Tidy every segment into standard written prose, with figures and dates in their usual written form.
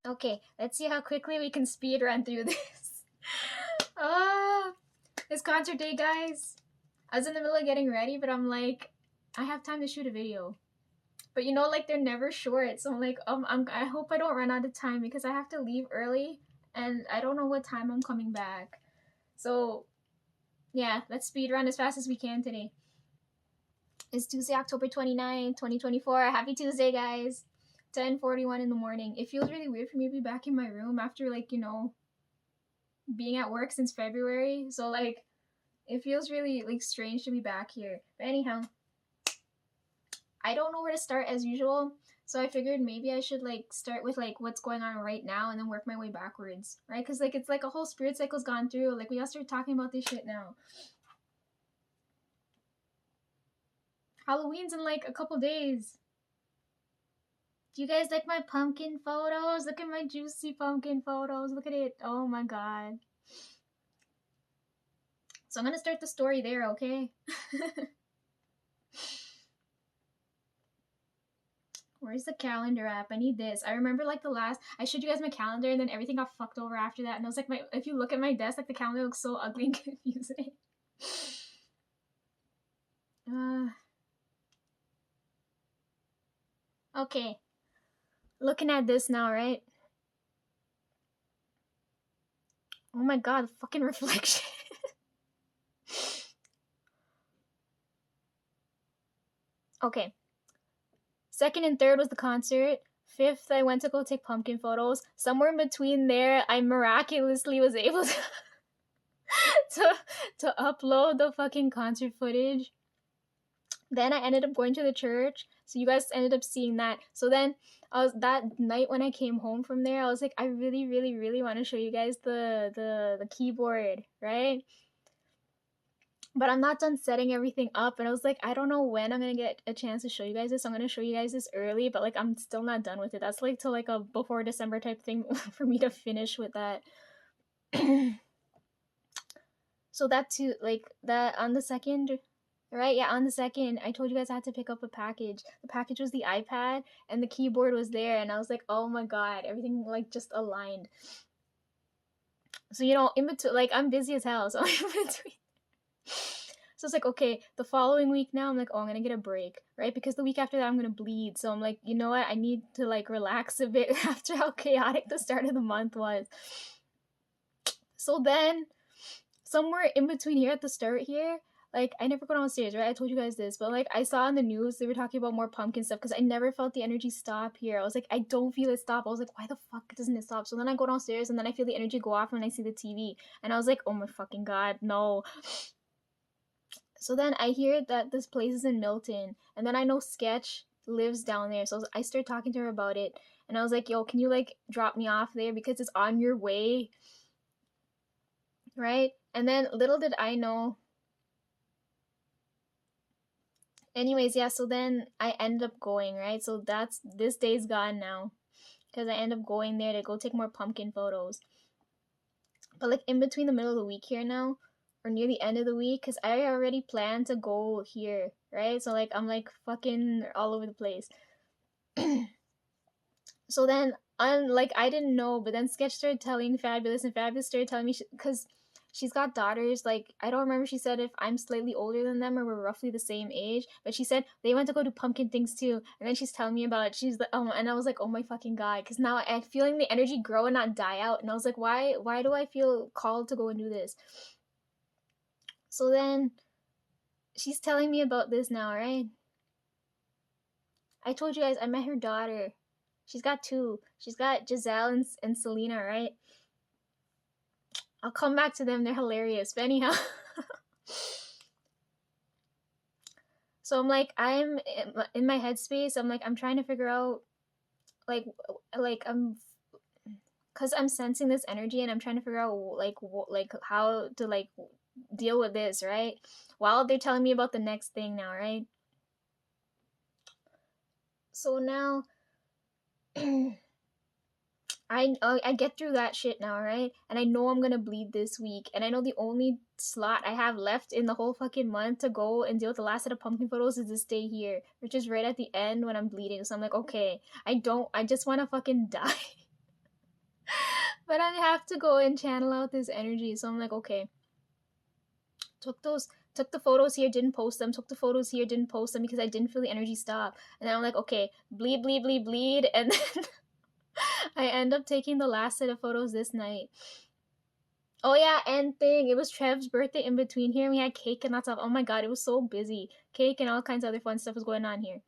Okay, let's see how quickly we can speed run through this. Ah, this concert day, guys. I was in the middle of getting ready, but I'm like, I have time to shoot a video. But you know, like they're never short, so I'm like, I hope I don't run out of time because I have to leave early, and I don't know what time I'm coming back. So yeah, let's speed run as fast as we can today. It's Tuesday, October 29th, 2024. Happy Tuesday, guys. 10:41 in the morning. It feels really weird for me to be back in my room after like, being at work since February. So like it feels really like strange to be back here. But anyhow, I don't know where to start as usual. So I figured maybe I should like start with like what's going on right now and then work my way backwards, right? Because like it's like a whole spirit cycle's gone through. Like we gotta start talking about this shit now. Halloween's in like a couple days. Do you guys like my pumpkin photos? Look at my juicy pumpkin photos. Look at it. Oh my god. So I'm gonna start the story there, okay? Where's the calendar app? I need this. I remember like I showed you guys my calendar and then everything got fucked over after that. And I was like, if you look at my desk, like the calendar looks so ugly and confusing. Uh, okay. Looking at this now, right? Oh my god, the fucking reflection. Okay. Second and third was the concert. Fifth, I went to go take pumpkin photos. Somewhere in between there, I miraculously was able to to, to upload the fucking concert footage. Then I ended up going to the church. So you guys ended up seeing that. So then I was that night when I came home from there, I was like, I really, really, really want to show you guys the keyboard, right? But I'm not done setting everything up, and I was like, I don't know when I'm gonna get a chance to show you guys this. So I'm gonna show you guys this early, but like I'm still not done with it. That's like till like a before December type thing for me to finish with that. So that too, like that on the second, right? Yeah, on the second, I told you guys I had to pick up a package. The package was the iPad, and the keyboard was there, and I was like, oh my god, everything like just aligned. So in between, like I'm busy as hell, so in between. So it's like, okay, the following week now, I'm like, oh, I'm gonna get a break, right? Because the week after that, I'm gonna bleed. So I'm like, you know what? I need to like relax a bit after how chaotic the start of the month was. So then, somewhere in between here at the start here, like I never go downstairs, right? I told you guys this, but like I saw in the news they were talking about more pumpkin stuff because I never felt the energy stop here. I was like, I don't feel it stop. I was like, why the fuck doesn't it stop? So then I go downstairs and then I feel the energy go off when I see the TV, and I was like, oh my fucking god, no. So then I hear that this place is in Milton, and then I know Sketch lives down there. So I started talking to her about it, and I was like, yo, can you like drop me off there because it's on your way, right? And then little did I know. Anyways, yeah, so then I ended up going, right? So this day's gone now because I end up going there to go take more pumpkin photos. But like in between the middle of the week here now, or near the end of the week, because I already planned to go here, right? So like I'm like fucking all over the place. So then I didn't know, but then Sketch started telling Fabulous, and Fabulous started telling me because she's got daughters. Like I don't remember she said if I'm slightly older than them or we're roughly the same age, but she said they went to go do pumpkin things too. And then she's telling me about it. She's like, oh, and I was like, oh my fucking god, because now I'm feeling the energy grow and not die out. And I was like, why do I feel called to go and do this? So then she's telling me about this now, right? I told you guys I met her daughter. She's got two. She's got Giselle and Selena, right? I'll come back to them. They're hilarious. But anyhow. So I'm like, I'm in my headspace. I'm like, I'm trying to figure out, like I'm, cause I'm sensing this energy, and I'm trying to figure out like how to like deal with this, right? While they're telling me about the next thing now, right? So now, I get through that shit now, right? And I know I'm gonna bleed this week, and I know the only slot I have left in the whole fucking month to go and deal with the last set of pumpkin photos is this day here, which is right at the end when I'm bleeding. So I'm like, okay, I just want to fucking die. I have to go and channel out this energy. So I'm like, okay. Took the photos here, didn't post them. Took the photos here, didn't post them because I didn't feel the energy stop. And then I'm like, okay, bleed, bleed, bleed, bleed. And then I end up taking the last set of photos this night. Oh yeah, and thing, it was Trev's birthday in between here. And we had cake and that stuff. Oh my god, it was so busy. Cake and all kinds of other fun stuff was going on here.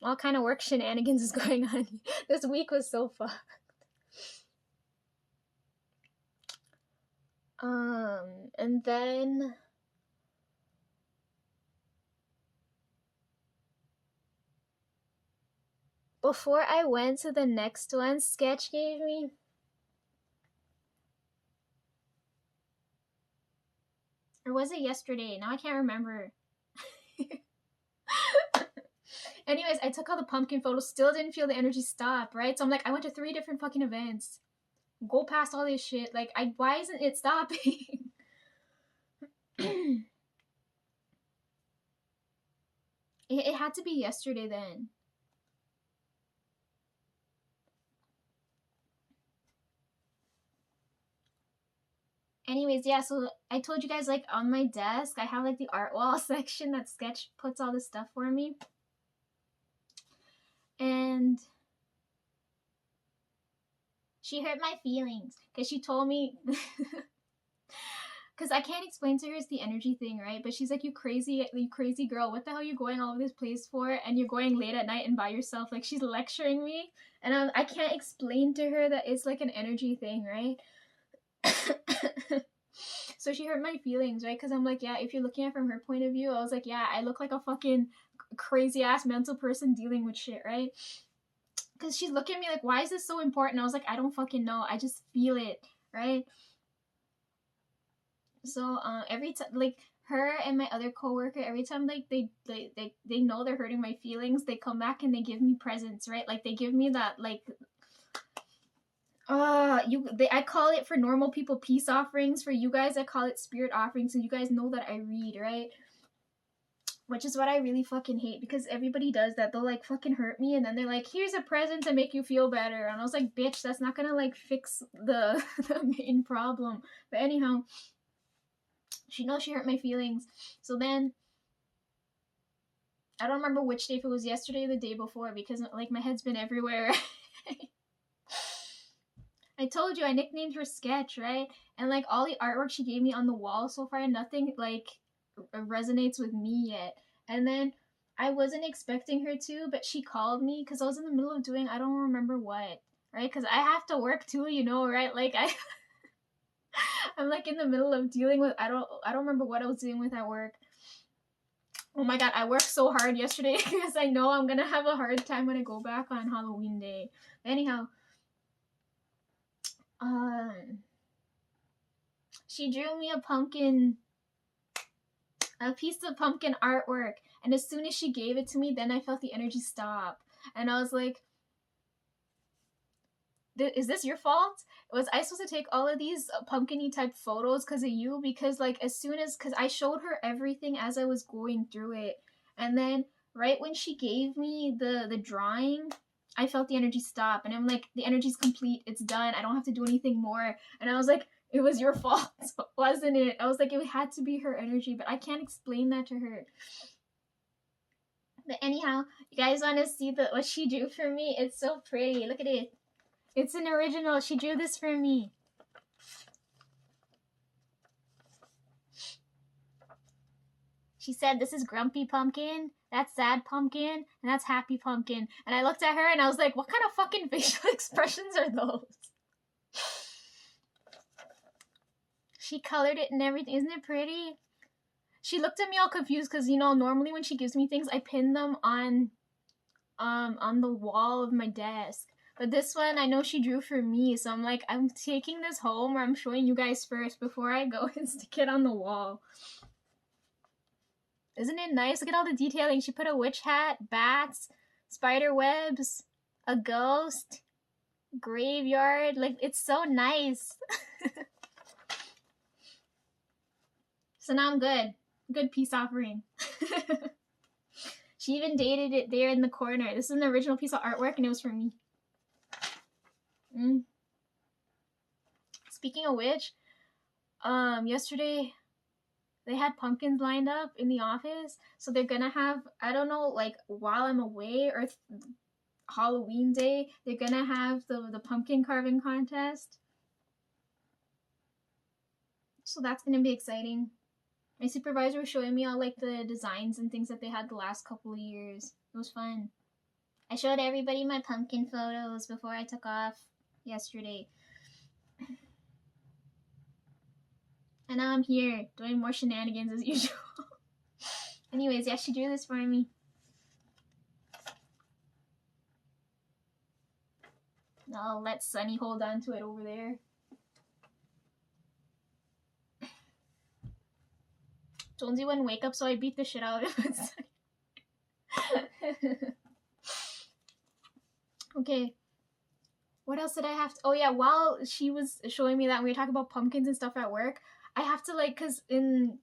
All kind of work shenanigans is going on. This week was so fun. And then before I went to the next one, Sketch gave me. Or was it yesterday? Now I can't remember. Anyways, I took all the pumpkin photos, still didn't feel the energy stop, right? So I'm like, I went to 3 different fucking events. Go past all this shit. Like, why isn't it stopping? It had to be yesterday then. Anyways, yeah, so I told you guys, like, on my desk, I have, like, the art wall section that Sketch puts all this stuff for me. And she hurt my feelings because she told me, because I can't explain to her it's the energy thing, right? But she's like, you crazy girl, what the hell are you going all over this place for? And you're going late at night and by yourself. Like, she's lecturing me, and I can't explain to her that it's like an energy thing, right? So she hurt my feelings, right? Because I'm like, yeah, if you're looking at it from her point of view, I was like, yeah, I look like a fucking crazy ass mental person dealing with shit, right? Because she's looking at me like, why is this so important? I was like, I don't fucking know. I just feel it, right? So every time, like, her and my other coworker, every time like they know they're hurting my feelings, they come back and they give me presents, right? Like, they give me that, like, I call it, for normal people, peace offerings. For you guys, I call it spirit offerings. So you guys know that I read, right? Which is what I really fucking hate, because everybody does that. They'll, like, fucking hurt me, and then they're like, here's a present to make you feel better. And I was like, bitch, that's not gonna, like, fix the main problem. But anyhow, she knows she hurt my feelings. So then, I don't remember which day, if it was yesterday or the day before, because, like, my head's been everywhere. I told you I nicknamed her Sketch, right? And, like, all the artwork she gave me on the wall so far, nothing, like, resonates with me yet. And then I wasn't expecting her to, but she called me because I was in the middle of doing, I don't remember what, right? Because I have to work too, you know, right? Like, I'm, like, in the middle of dealing with, I don't remember what I was dealing with at work. Oh my god, I worked so hard yesterday because I know I'm gonna have a hard time when I go back on Halloween day. But anyhow, she drew me a piece of pumpkin artwork, and as soon as she gave it to me, then I felt the energy stop, and I was like, is this your fault? Was I supposed to take all of these pumpkin-y type photos because of you? Because, like, because I showed her everything as I was going through it, and then right when she gave me the drawing, I felt the energy stop, and I'm like, the energy's complete, it's done, I don't have to do anything more. And I was like, it was your fault, wasn't it? I was like, it had to be her energy, but I can't explain that to her. But anyhow, you guys want to see what she drew for me? It's so pretty. Look at it. It's an original. She drew this for me. She said, this is Grumpy Pumpkin, that's Sad Pumpkin, and that's Happy Pumpkin. And I looked at her and I was like, what kind of fucking facial expressions are those? She colored it and everything. Isn't it pretty? She looked at me all confused because, you know, normally when she gives me things, I pin them on the wall of my desk. But this one, I know she drew for me, so I'm like, I'm taking this home, or I'm showing you guys first before I go and stick it on the wall. Isn't it nice? Look at all the detailing. She put a witch hat, bats, spider webs, a ghost, graveyard. Like, it's so nice. So now I'm good. Good peace offering. She even dated it there in the corner. This is an original piece of artwork, and it was for me. speaking of which, yesterday they had pumpkins lined up in the office, so they're gonna have, I don't know, like while I'm away or Halloween day, they're gonna have the pumpkin carving contest. So that's gonna be exciting. My supervisor was showing me all like the designs and things that they had the last couple of years. It was fun. I showed everybody my pumpkin photos before I took off yesterday. And now I'm here doing more shenanigans as usual. Anyways, yeah, she drew this for me. I'll let Sunny hold on to it over there. Jonesy wouldn't wake up, so I beat the shit out of it. Okay. What else did I have to... Oh, yeah, while she was showing me that, we were talking about pumpkins and stuff at work, I have to, like, because in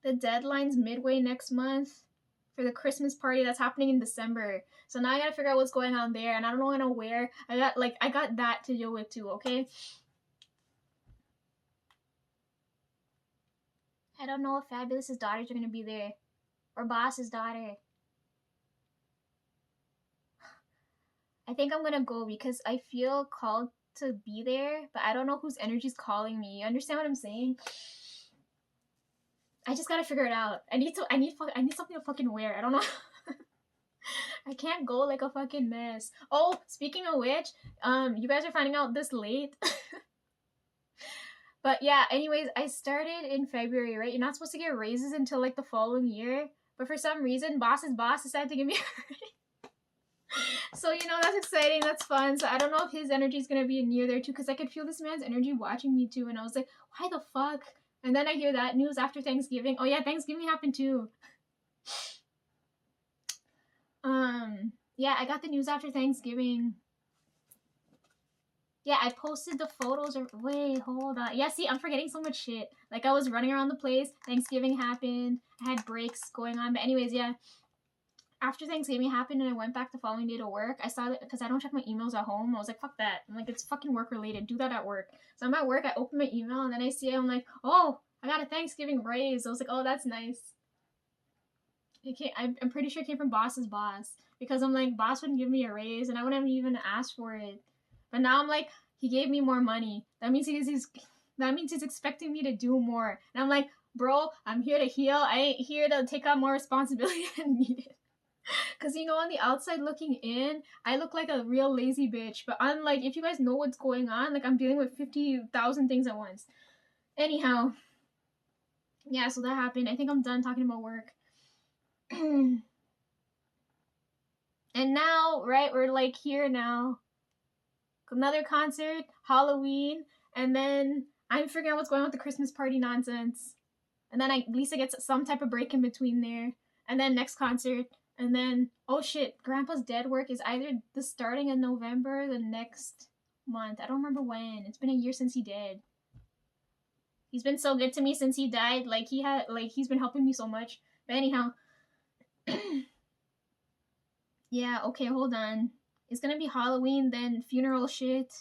the deadline's midway next month for the Christmas party that's happening in December. So now I gotta figure out what's going on there, and I don't know when or where. I got that to deal with too, okay? I don't know if Fabulous's daughters are gonna be there. Or Boss's daughter. I think I'm gonna go because I feel called to be there, but I don't know whose energy's calling me. You understand what I'm saying? I just gotta figure it out. I need something to fucking wear. I don't know. I can't go like a fucking mess. Oh, speaking of which, you guys are finding out this late. But yeah, anyways, I started in February, right? You're not supposed to get raises until like the following year. But for some reason, boss's boss decided to give me a raise. So, you know, that's exciting. That's fun. So I don't know if his energy is going to be near there too, because I could feel this man's energy watching me too. And I was like, why the fuck? And then I hear that news after Thanksgiving. Oh yeah, Thanksgiving happened too. Yeah, I got the news after Thanksgiving. Yeah, I posted the photos. Wait, hold on. Yeah, see, I'm forgetting so much shit. Like, I was running around the place. Thanksgiving happened. I had breaks going on. But anyways, yeah. After Thanksgiving happened and I went back the following day to work, I saw that because I don't check my emails at home. I was like, fuck that. I'm like, it's fucking work related. Do that at work. So I'm at work. I open my email and then I see it. I'm like, oh, I got a Thanksgiving raise. I was like, oh, that's nice. I'm pretty sure it came from boss's boss. Because I'm like, boss wouldn't give me a raise and I wouldn't even ask for it. But now I'm like, he gave me more money. That means he's expecting me to do more. And I'm like, bro, I'm here to heal. I ain't here to take on more responsibility than needed. Because, you know, on the outside looking in, I look like a real lazy bitch. But I'm like, if you guys know what's going on, like, I'm dealing with 50,000 things at once. Anyhow. Yeah, so that happened. I think I'm done talking about work. And now, right, we're like here now. Another concert, Halloween, and then I'm figuring out what's going on with the Christmas party nonsense. And then Lisa gets some type of break in between there. And then next concert. And then, oh shit, Grandpa's dead work is either the starting of November or the next month. I don't remember when. It's been a year since he did. He's been so good to me since he died. Like, he's been helping me so much. But anyhow. Yeah, okay, hold on. It's gonna be Halloween, then funeral shit,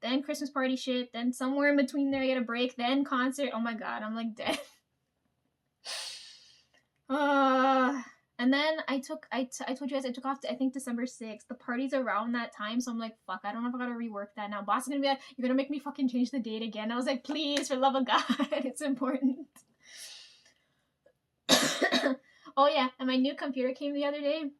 then Christmas party shit, then somewhere in between there I get a break, then concert. Oh my god, I'm like dead. And then I told you guys I took off to, I think, December 6th. The party's around that time, so I'm like, fuck, I don't know if I gotta rework that now. Boss is gonna be like, you're gonna make me fucking change the date again. I was like, please, for love of God, it's important. Oh yeah, and my new computer came the other day,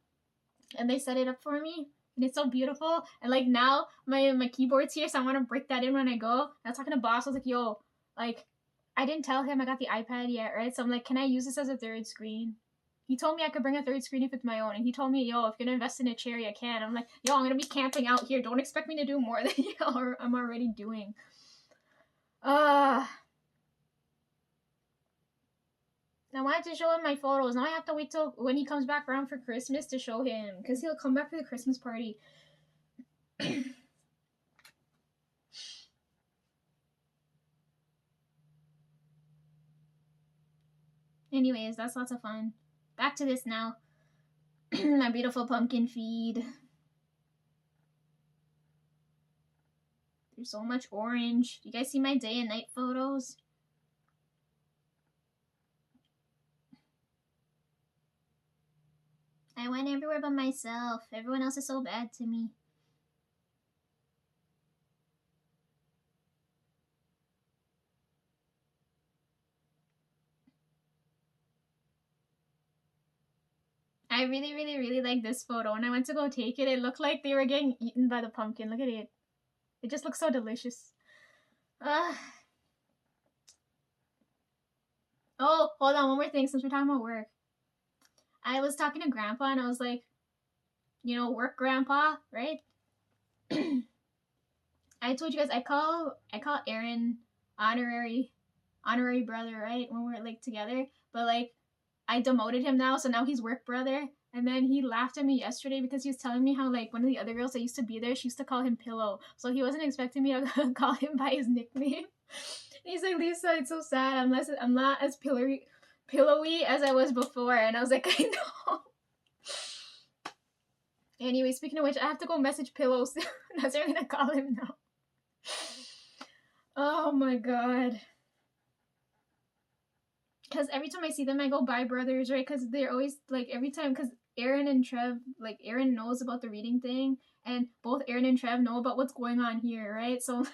and they set it up for me. And it's so beautiful. And like now, my keyboard's here, so I want to break that in when I go. I was talking to boss. I was like, yo, like, I didn't tell him I got the iPad yet, right? So I'm like, can I use this as a third screen? He told me I could bring a third screen if it's my own. And he told me, yo, if you're going to invest in a cherry, I can. I'm like, yo, I'm going to be camping out here. Don't expect me to do more than I'm already doing. I wanted to show him my photos. Now I have to wait till when he comes back around for Christmas to show him. Because he'll come back for the Christmas party. Anyways, that's lots of fun. Back to this now. My beautiful pumpkin feed. There's so much orange. You guys see my day and night photos? I went everywhere by myself. Everyone else is so bad to me. I really, really, really like this photo. When I went to go take it, it looked like they were getting eaten by the pumpkin. Look at it. It just looks so delicious. Oh, hold on, one more thing since we're talking about work. I was talking to Grandpa and I was like, you know, work Grandpa, right? I told you guys I call Aaron honorary brother, right? When we're like together. But like I demoted him now, so now he's work brother. And then he laughed at me yesterday because he was telling me how like one of the other girls that used to be there, she used to call him Pillow. So he wasn't expecting me to call him by his nickname. He's like, Lisa, it's so sad. I'm not as pillowy as I was before. And I was like, I know. Anyway, speaking of which, I have to go message Pillow soon. That's what I'm gonna call him now. Oh my god. Because every time I see them, I go, bye, brothers, right? Because they're always, like, every time, because Aaron and Trev, like, Aaron knows about the reading thing, and both Aaron and Trev know about what's going on here, right? So,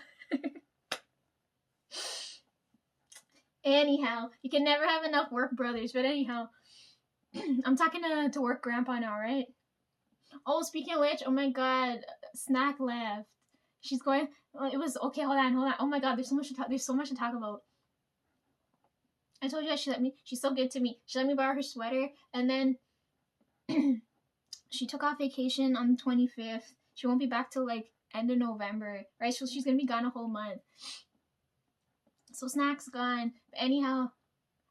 anyhow, you can never have enough work brothers, but anyhow, I'm talking to work Grandpa now, right? Oh, speaking of which, oh my god, Snack left. She's going, it was, okay, hold on. Oh my god, there's so much to talk about. I told you that she's so good to me. She let me borrow her sweater, and then she took off vacation on the 25th. She won't be back till like end of November, right? So she's gonna be gone a whole month. So Snack's gone. But anyhow,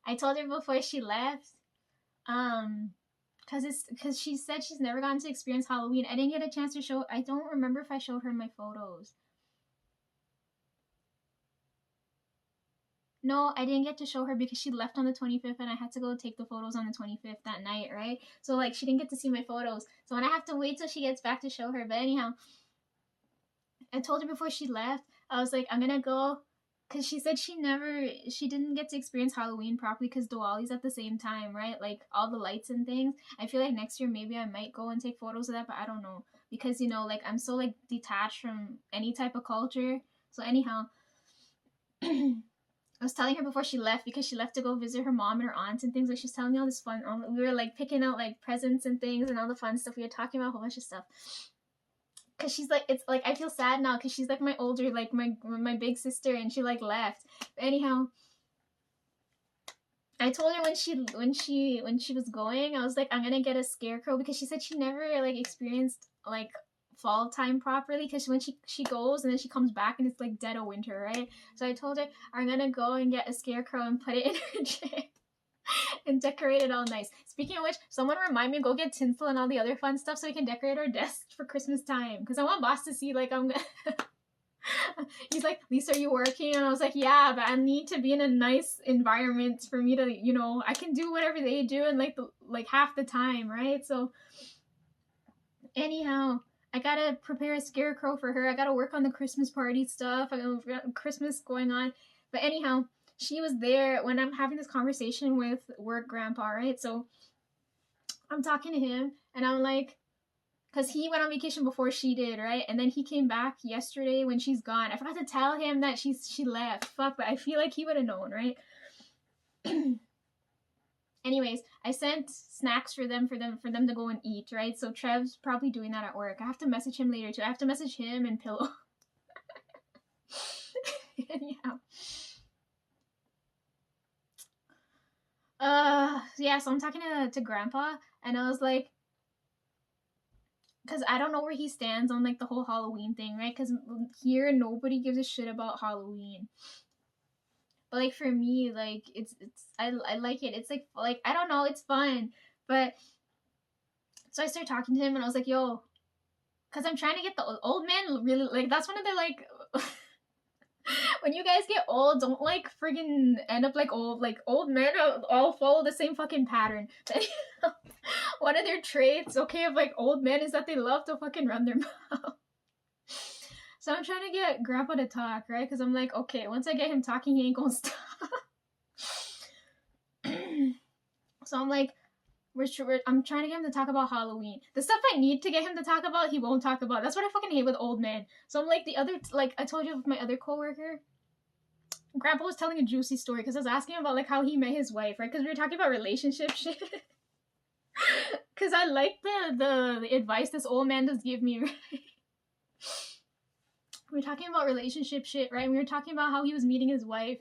I told her before she left, because she said she's never gotten to experience Halloween. I didn't get a chance to show. I don't remember if I showed her my photos. No, I didn't get to show her because she left on the 25th and I had to go take the photos on the 25th that night, right? So, like, she didn't get to see my photos. So, when I have to wait till she gets back to show her. But anyhow, I told her before she left, I was like, I'm gonna go. Because she said she didn't get to experience Halloween properly because Diwali's at the same time, right? Like, all the lights and things. I feel like next year maybe I might go and take photos of that, but I don't know. Because, you know, like, I'm so, like, detached from any type of culture. So, anyhow... I was telling her before she left because she left to go visit her mom and her aunts and things. Like she's telling me all this fun. We were like picking out like presents and things and all the fun stuff. We were talking about a whole bunch of stuff. Cause she's like, it's like I feel sad now because she's like my older, like my big sister, and she like left. But anyhow, I told her when she was going, I was like, I'm gonna get a scarecrow because she said she never like experienced like fall time properly because when she goes and then she comes back and it's like dead of winter, right? So I told her I'm gonna go and get a scarecrow and put it in her chair and decorate it all nice. Speaking of which, someone remind me to go get tinsel and all the other fun stuff so we can decorate our desk for Christmas time because I want boss to see like I'm gonna he's like, Lisa, are you working? And I was like, yeah, but I need to be in a nice environment for me to, you know, I can do whatever they do in like half the time, right? So anyhow, I gotta prepare a scarecrow for her. I gotta work on the Christmas party stuff. I got Christmas going on. But anyhow, she was there when I'm having this conversation with work Grandpa, right? So I'm talking to him and I'm like, because he went on vacation before she did, right? And then he came back yesterday when she's gone. I forgot to tell him that she left. Fuck, but I feel like he would have known, right? Anyways, I sent snacks for them to go and eat, right? So Trev's probably doing that at work. I have to message him later too. I have to message him and Pillow. Anyhow. Yeah, so I'm talking to Grandpa and I was like, because I don't know where he stands on like the whole Halloween thing, right? Because here nobody gives a shit about Halloween. But like for me, like it's I like it. It's like I don't know, it's fun. But so I started talking to him and I was like, yo, because I'm trying to get the old man really like that's one of the like when you guys get old, don't like friggin' end up like old men all follow the same fucking pattern. One of their traits, okay, of like old men is that they love to fucking run their mouth. So I'm trying to get Grandpa to talk, right? Because I'm like, okay, once I get him talking, he ain't gonna stop. So I'm like, I'm trying to get him to talk about Halloween. The stuff I need to get him to talk about, he won't talk about. That's what I fucking hate with old men. So I'm like, like I told you with my other coworker, Grandpa was telling a juicy story because I was asking about like how he met his wife, right? Because we were talking about relationship shit. Because I like the advice this old man does give me, right? We were talking about relationship shit, right? We were talking about how he was meeting his wife,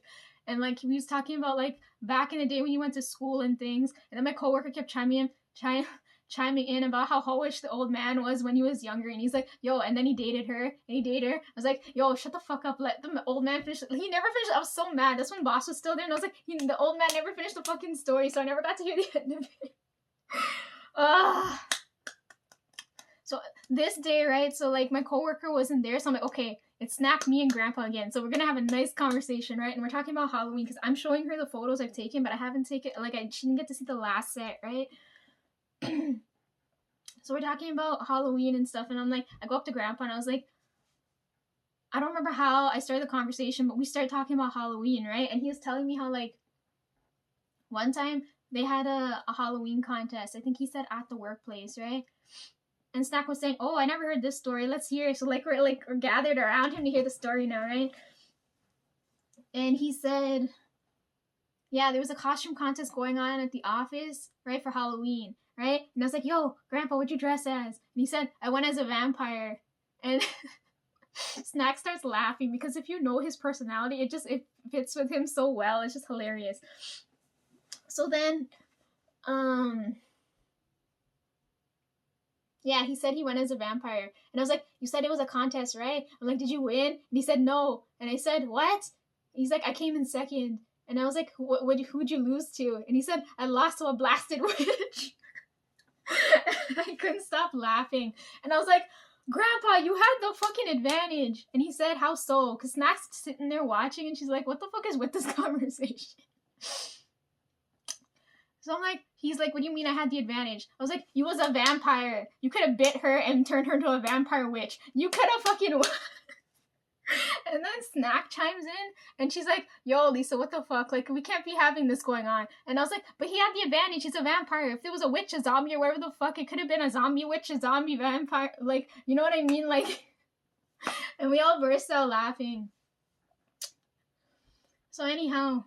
and like he was talking about like back in the day when he went to school and things. And then my coworker kept chiming in about how hoish the old man was when he was younger, and he's like, yo, and then he dated her, and he dated her. I was like, yo, shut the fuck up, let the old man finish. He never finished. I was so mad. That's when Boss was still there, and I was like, the old man never finished the fucking story, so I never got to hear the end of it. So this day, right? So like my coworker wasn't there, so I'm like, okay, it's Snack, me, and Grandpa again. So we're gonna have a nice conversation, right? And we're talking about Halloween because I'm showing her the photos I've taken, but I haven't taken she didn't get to see the last set, right? So we're talking about Halloween and stuff, and I'm like, I go up to Grandpa and I was like, I don't remember how I started the conversation, but we started talking about Halloween, right? And he was telling me how like one time they had a Halloween contest. I think he said at the workplace, right? And Snack was saying, oh, I never heard this story. Let's hear it. So like we're gathered around him to hear the story now, right? And he said, yeah, there was a costume contest going on at the office, right, for Halloween, right? And I was like, yo, Grandpa, what'd you dress as? And he said, I went as a vampire. And Snack starts laughing because if you know his personality, it fits with him so well. It's just hilarious. So then, yeah, he said he went as a vampire. And I was like, you said it was a contest, right? I'm like, did you win? And he said, no. And I said, what? He's like, I came in second. And I was like, who'd you lose to? And he said, I lost to a blasted witch. I couldn't stop laughing. And I was like, Grandpa, you had the fucking advantage. And he said, how so? Because Snack's sitting there watching, and she's like, what the fuck is with this conversation? So I'm like, he's like, what do you mean I had the advantage? I was like, you was a vampire. You could have bit her and turned her into a vampire witch. You could have fucking won. And then Snack chimes in, and she's like, yo, Lisa, what the fuck? Like, we can't be having this going on. And I was like, but he had the advantage. He's a vampire. If there was a witch, a zombie, or whatever the fuck, it could have been a zombie witch, a zombie vampire. Like, you know what I mean? Like, and we all burst out laughing. So anyhow,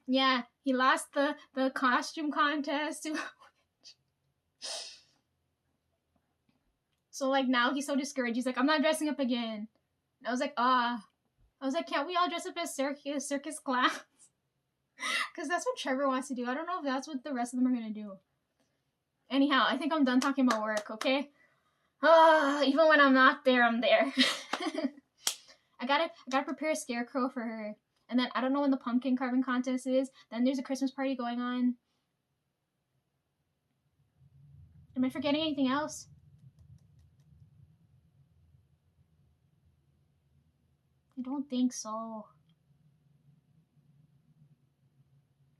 yeah, he lost the costume contest to a witch. So like now he's so discouraged. He's like, I'm not dressing up again. And I was like, I was like, can't we all dress up as circus clowns? Because that's what Trevor wants to do. I don't know if that's what the rest of them are gonna do. Anyhow, I think I'm done talking about work, okay? Even when I'm not there, I'm there. I gotta prepare a scarecrow for her. And then I don't know when the pumpkin carving contest is. Then there's a Christmas party going on. Am I forgetting anything else? I don't think so.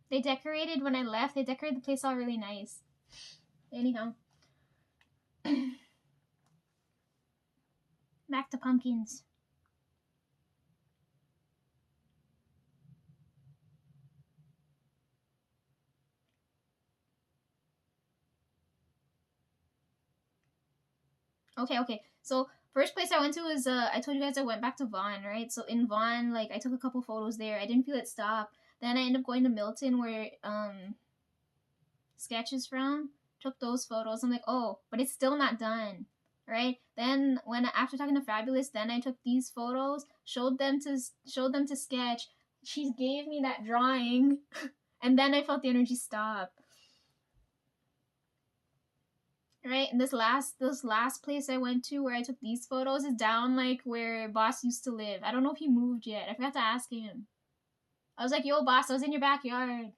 They decorated when I left. They decorated the place all really nice. Anyhow. Back to pumpkins. Okay. So first place I went to was I told you guys I went back to Vaughan, right? So in Vaughan, like I took a couple photos there. I didn't feel it stop. Then I ended up going to Milton where Sketch is from. Took those photos. I'm like, oh, but it's still not done, right? Then after talking to Fabulous, then I took these photos, showed them to Sketch. She gave me that drawing, and then I felt the energy stop. Right, and this last place I went to where I took these photos is down like where Boss used to live. I don't know if he moved yet. I forgot to ask him. I was like, yo, Boss, I was in your backyard.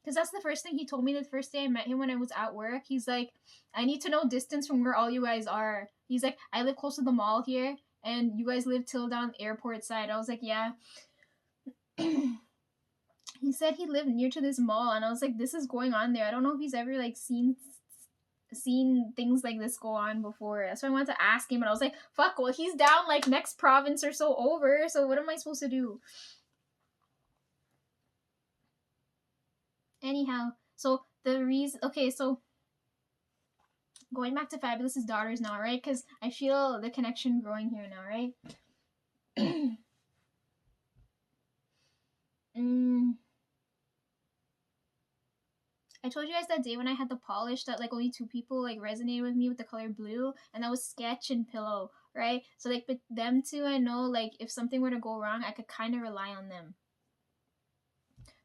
Because that's the first thing he told me the first day I met him when I was at work. He's like, I need to know distance from where all you guys are. He's like, I live close to the mall here, and you guys live till down the airport side. I was like, yeah. He said he lived near to this mall, and I was like, this is going on there. I don't know if he's ever like seen seen things like this go on before. So I wanted to ask him, and I was like, fuck, well, he's down like next province or so over, so what am I supposed to do? Anyhow, so the reason, okay, so going back to Fabulous's daughters now, right? Because I feel the connection growing here now, right? I told you guys that day when I had the polish that like only 2 people like resonated with me with the color blue, and that was Sketch and Pillow, right? So like with them two, I know like if something were to go wrong, I could kind of rely on them.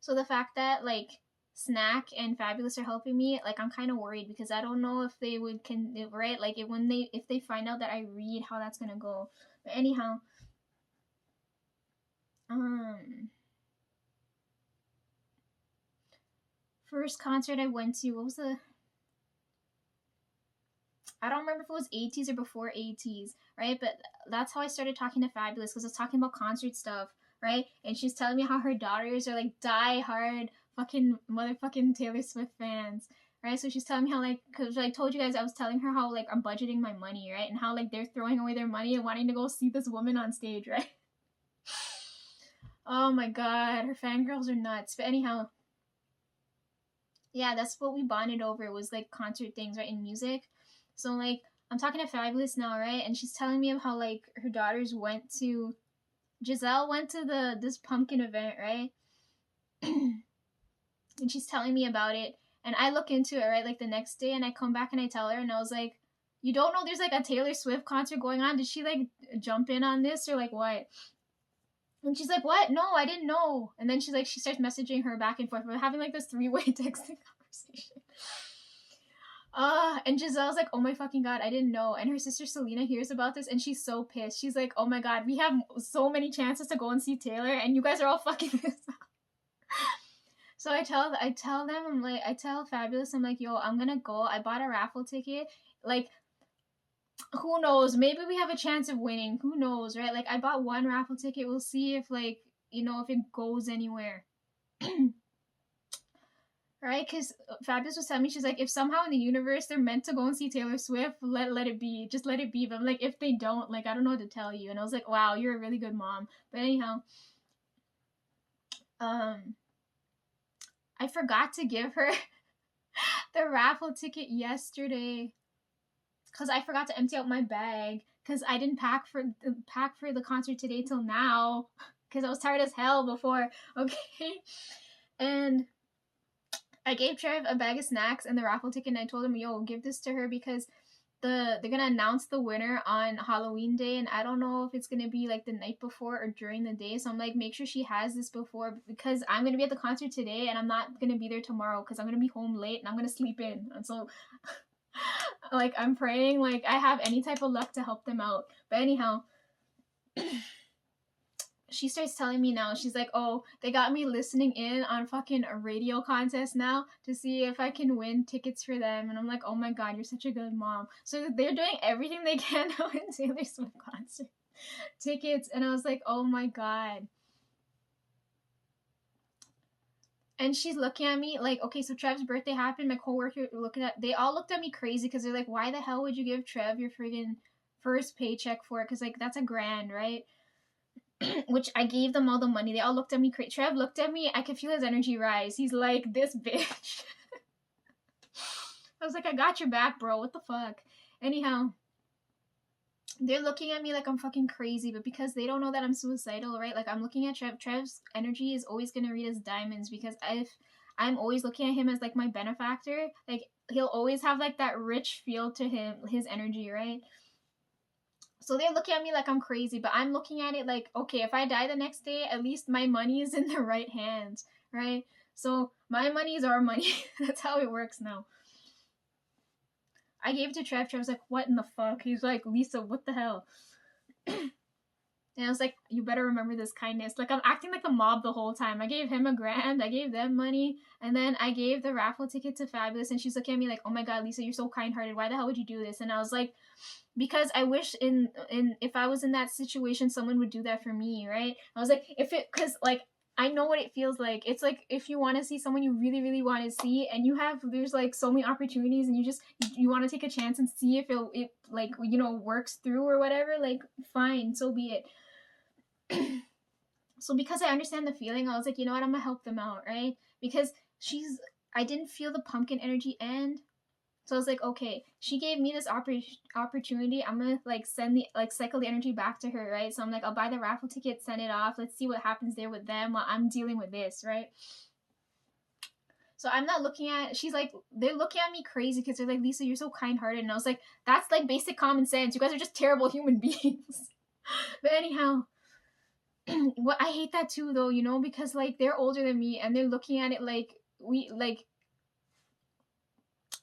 So the fact that like Snack and Fabulous are helping me, like I'm kind of worried because I don't know if they would right, like if they find out that I read, how that's gonna go. But anyhow, first concert I went to, what was the, I don't remember if it was ATEEZ or before ATEEZ, right? But that's how I started talking to Fabulous, because I was talking about concert stuff, right? And she's telling me how her daughters are like die hard fucking motherfucking Taylor Swift fans, right? So she's telling me how like, because I told you guys I was telling her how like I'm budgeting my money, right? And how like they're throwing away their money and wanting to go see this woman on stage, right? Oh my god, her fangirls are nuts. But anyhow, yeah, that's what we bonded over, was like concert things, right? In music. So like I'm talking to Fabulous now, right? And she's telling me of how like her daughters went to, Giselle went to this pumpkin event, right? And she's telling me about it, and I look into it, right, like the next day, and I come back and I tell her, and I was like, you don't know there's like a Taylor Swift concert going on? Did she like jump in on this or like what? And she's like, what? No, I didn't know. And then she's like, she starts messaging her back and forth. We're having like this 3-way texting conversation. And Giselle's like, oh my fucking god, I didn't know. And her sister Selena hears about this and she's so pissed. She's like, oh my god, we have so many chances to go and see Taylor and you guys are all fucking this up. So I tell them, I'm like, I tell Fabulous, I'm like, yo, I'm gonna go. I bought a raffle ticket. Like, who knows? Maybe we have a chance of winning. Who knows, right? Like, I bought one raffle ticket. We'll see if, like, you know, if it goes anywhere. Right? Because Fabulous was telling me, she's like, if somehow in the universe they're meant to go and see Taylor Swift, let it be. Just let it be. But I'm like, if they don't, like, I don't know what to tell you. And I was like, wow, you're a really good mom. But anyhow, I forgot to give her the raffle ticket yesterday because I forgot to empty out my bag because I didn't pack for the concert today till now because I was tired as hell before. Okay, and I gave Trev a bag of snacks and the raffle ticket, and I told him, yo, give this to her because they're gonna announce the winner on Halloween day, and I don't know if it's gonna be like the night before or during the day. So I'm like, make sure she has this before because I'm gonna be at the concert today and I'm not gonna be there tomorrow because I'm gonna be home late and I'm gonna sleep in. And so like I'm praying like I have any type of luck to help them out. But anyhow, she starts telling me now, she's like, oh, they got me listening in on fucking a radio contest now to see if I can win tickets for them. And I'm like, oh my god, you're such a good mom. So they're doing everything they can to win Taylor Swift concert tickets. And I was like, oh my god. And she's looking at me like, okay, so Trev's birthday happened. My coworker they all looked at me crazy because they're like, why the hell would you give Trev your friggin' first paycheck for it? Because like that's $1,000, right? Which I gave them all the money. They all looked at me crazy. Trev looked at me. I could feel his energy rise. He's like, this bitch. I was like, I got your back, bro. What the fuck? Anyhow, they're looking at me like I'm fucking crazy, but because they don't know that I'm suicidal, right? Like I'm looking at Trev. Trev's energy is always gonna read as diamonds because if I'm always looking at him as like my benefactor, like he'll always have like that rich feel to him, his energy, right? So they're looking at me like I'm crazy, but I'm looking at it like, okay, if I die the next day, at least my money is in the right hands, right? So my money is our money. That's how it works now. I gave it to Trev. Trev was like, what in the fuck? He's like, Lisa, what the hell? And I was like, you better remember this kindness. Like, I'm acting like a mob the whole time. I gave him $1,000. I gave them money. And then I gave the raffle ticket to Fabulous. And she's looking at me like, oh my god, Lisa, you're so kind-hearted. Why the hell would you do this? And I was like, because I wish if I was in that situation, someone would do that for me, right? I was like, because like, I know what it feels like. It's like if you want to see someone you really, really want to see, and there's like so many opportunities, and you want to take a chance and see if it like works through or whatever. Like, fine, so be it. So because I understand the feeling, I was like, you know what, I'm gonna help them out, right? Because I didn't feel the pumpkin energy end. So I was like, okay, she gave me this opportunity. I'm gonna like cycle the energy back to her, right? So I'm like, I'll buy the raffle ticket, send it off. Let's see what happens there with them while I'm dealing with this, right? So I'm not looking at. She's like, they're looking at me crazy because they're like, Lisa, you're so kind-hearted, and I was like, that's like basic common sense. You guys are just terrible human beings. But anyhow, what I hate that too, though, because like they're older than me and they're looking at it like we like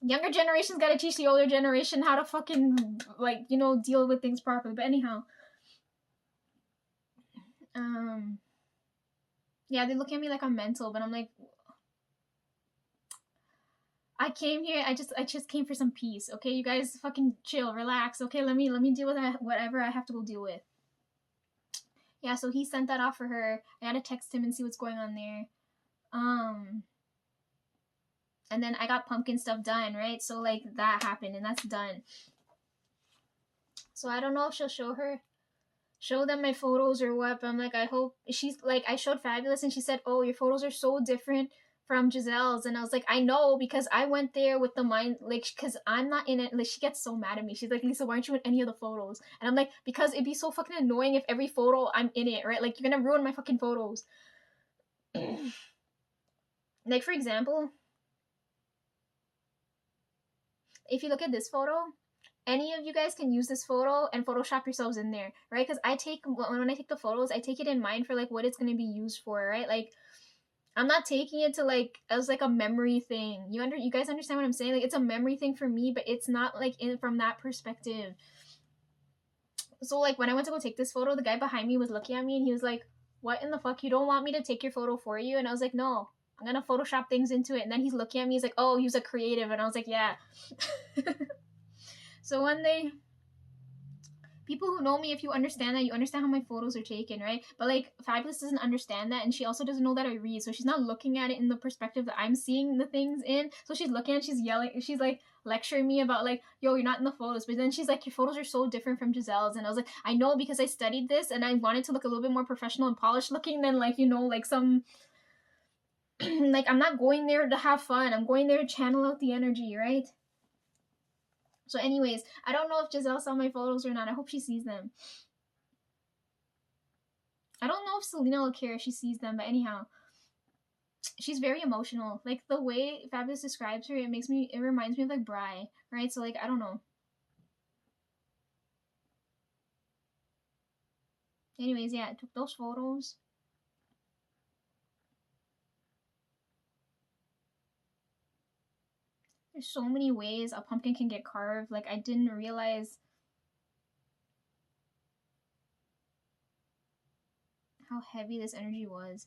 younger generation's got to teach the older generation how to fucking like deal with things properly. But anyhow, yeah, they look at me like I'm mental, but I'm like, I came here. I just came for some peace. Okay, you guys, fucking chill, relax. Okay, let me deal with whatever I have to go deal with. Yeah, so he sent that off for her. I gotta text him and see what's going on there. And then I got pumpkin stuff done, right? So like that happened and that's done. So I don't know if she'll show them my photos or what, but I'm like, I hope. She's like, I showed Fabulous and she said, oh, your photos are so different from Giselle's. And I was like, I know, because I went there with the mind, like, because I'm not in it. Like, she gets so mad at me. She's like, Lisa, why aren't you in any of the photos? And I'm like, because it'd be so fucking annoying if every photo I'm in it, right? Like, you're gonna ruin my fucking photos. Like, for example, if you look at this photo, any of you guys can use this photo and Photoshop yourselves in there, right? Because when I take the photos, I take it in mind for like what it's gonna be used for, right? Like, I'm not taking it to like as like a memory thing. You guys understand what I'm saying? Like, it's a memory thing for me, but it's not like from that perspective. So like when I went to go take this photo, the guy behind me was looking at me and he was like, "What in the fuck? You don't want me to take your photo for you?" And I was like, "No, I'm gonna Photoshop things into it." And then he's looking at me, he's like, "Oh, he's a creative," and I was like, "Yeah." So one day, people who know me, if you understand that, you understand how my photos are taken, right? But like Fabulous doesn't understand that, and she also doesn't know that I read, so she's not looking at it in the perspective that I'm seeing the things in. So she's looking at, she's yelling, she's like lecturing me about like, yo, you're not in the photos. But then she's like, your photos are so different from Giselle's, and I was like, I know, because I studied this and I wanted to look a little bit more professional and polished looking than like like some like, I'm not going there to have fun. I'm going there to channel out the energy, right? So anyways, I don't know if Giselle saw my photos or not. I hope she sees them. I don't know if Selena will care if she sees them, but anyhow, she's very emotional. Like, the way Fabulous describes her, it reminds me of like Bri, right? So like, I don't know. Anyways, yeah, I took those photos. There's so many ways a pumpkin can get carved. Like, I didn't realize how heavy this energy was.